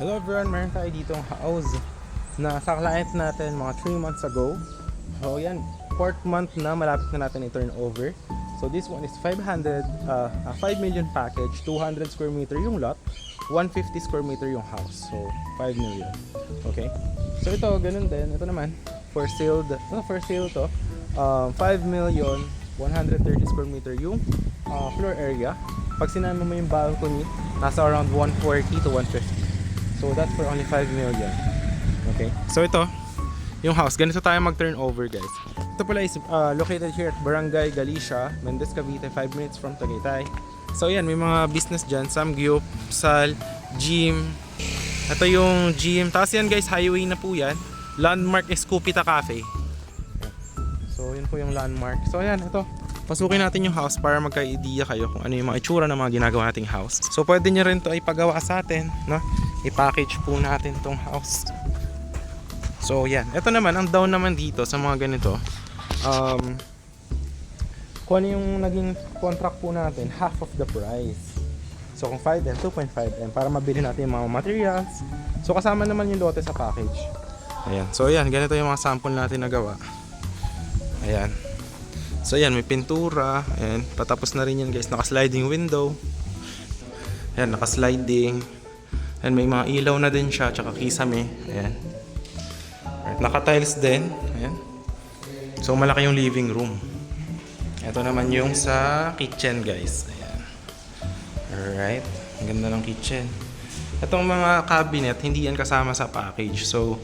Hello everyone, meron tayo ditong house na sa client natin mga 3 months ago. So yan, 4th month na, malapit na natin i-turn over. So this one is 5 million package, 200 square meter yung lot, 150 square meter yung house. So 5 million. Okay. So ito, ganun din. Ito naman, for sale to. 5 million, 130 square meter yung floor area. Pag sinama mo yung balcony, nasa around 140 to 150. So that's for only 5 million. Okay. So ito, yung house. Ganito tayo mag-turnover, guys. Ito pala is located here at Barangay Galicia, Mendez, Cavite, 5 minutes from Tagaytay. So yan, may mga business dyan. Samgyup, Sal, gym. Ito yung gym. Tapos yan, guys, highway na po yan. Landmark is Cupita Cafe. So yun po yung landmark. So yan, ito. Pasukin natin yung house para magka-idea kayo kung ano yung mga itsura ng mga ginagawa nating house. So pwede nyo rin to ipagawa sa atin, no? I-package po natin tong house. So yan, ito naman, ang down naman dito sa mga ganito, kung ano yung naging contract po natin, half of the price. So kung 5M, 2.5M para mabili natin yung mga materials. So kasama naman yung lote sa package. Ayan, so yan, ganito yung mga sample natin na gawa. Ayan. So yan, may pintura. Ayan, patapos na rin yan, guys. Naka-sliding window. Ayan, naka-sliding. Ayan, may mga ilaw na din siya, tsaka kisame. Ayan. Alright, naka-tiles din. Ayan. So malaki yung living room. Ito naman yung sa kitchen, guys. Ayan. Alright, ang ganda ng kitchen. Itong mga cabinet, hindi yan kasama sa package. So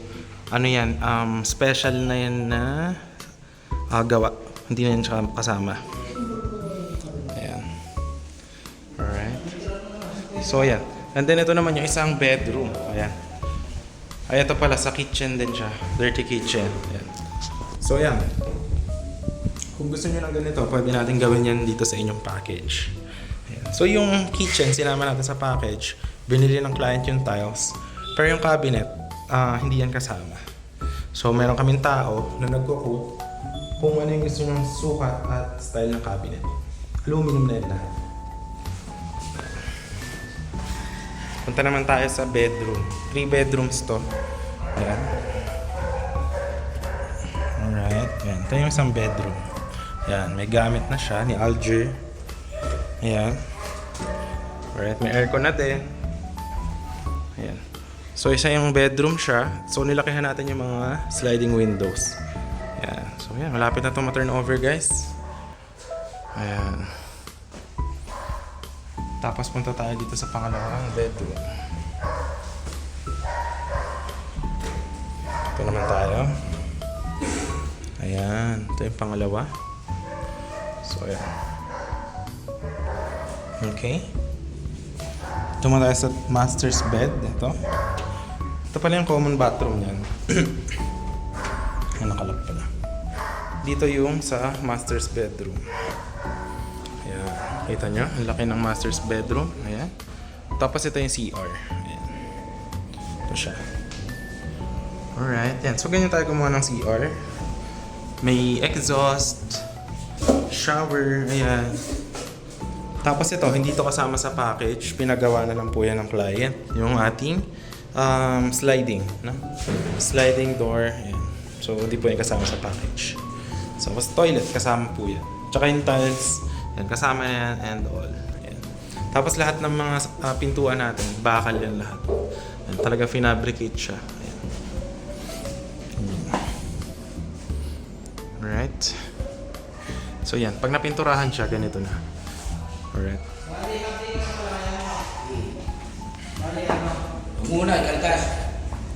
ano yan, special na yan na gawa. Hindi na yan kasama. Ayan. Alright. So ayan. And then ito naman yung isang bedroom. Ayan. Ay, ito pala sa kitchen din siya. Dirty kitchen. Ayan. So ayan. Kung gusto nyo ng ganito, pwede natin gawin yan dito sa inyong package. Ayan. So yung kitchen, sinama natin sa package. Binili ng client yung tiles. Pero yung cabinet, hindi yan kasama. So meron kaming tao na nagko-quote kung ano yung gusto nyong sukat at style ng cabinet. Aluminum na yun lahat. Punta naman tayo sa bedroom. 3 bedrooms to. Ayan. Alright. Ayan. Ito yung isang bedroom. Ayan. May gamit na siya ni Alger. Ayan. Alright. May aircon na din. Ayan. So isa yung bedroom siya. So nilakihan natin yung mga sliding windows. Ayan. So yan, malapit na itong ma-turn over, guys. Ayan. Tapos punta tayo dito sa pangalawang bedroom. Ito naman tayo. Ayan. Ito yung pangalawa. So ayan. Okay. Ito naman tayo sa master's bed. Ito pala yung common bathroom yan. Ang nakalap pala. Dito yung sa master's bedroom. Ayan. Kita nyo? Ang laki ng master's bedroom. Ayan. Tapos ito yung CR. Ayan. Ito siya. Alright. Ayan. So ganyan tayo gumawa ng CR. May exhaust. Shower. Ayan. Tapos ito, hindi to kasama sa package. Pinagawa na lang po yan ng client. Yung ating sliding. No? Sliding door. Ayan. So, hindi po yan kasama sa package. So, toilet, kasama po yan. Tsaka yung tiles, yan, kasama yan and all. Ayan. Tapos lahat ng mga pintuan natin, bakal yan lahat. Ayan, talaga finabricate siya. Ayan. Alright. So, yan. Pag napinturahan siya, ganito na. Alright.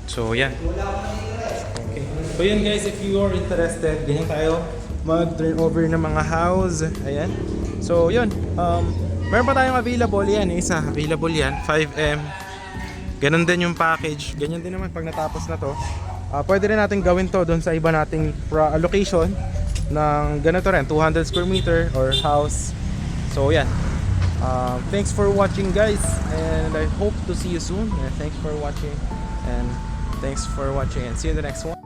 So, yan. Okay. So yan, guys, if you are interested, ganyan tayo mag-turnover ng mga house. Ayan. So yun, meron pa tayong available yan. Isa, available yan, 5M. Ganon din yung package. Ganyan din naman pag natapos na to. Pwede rin natin gawin to doon sa iba nating location ng ganito rin, 200 square meter or house. So yan. Thanks for watching, guys, and I hope to see you soon. Thanks for watching and see you in the next one.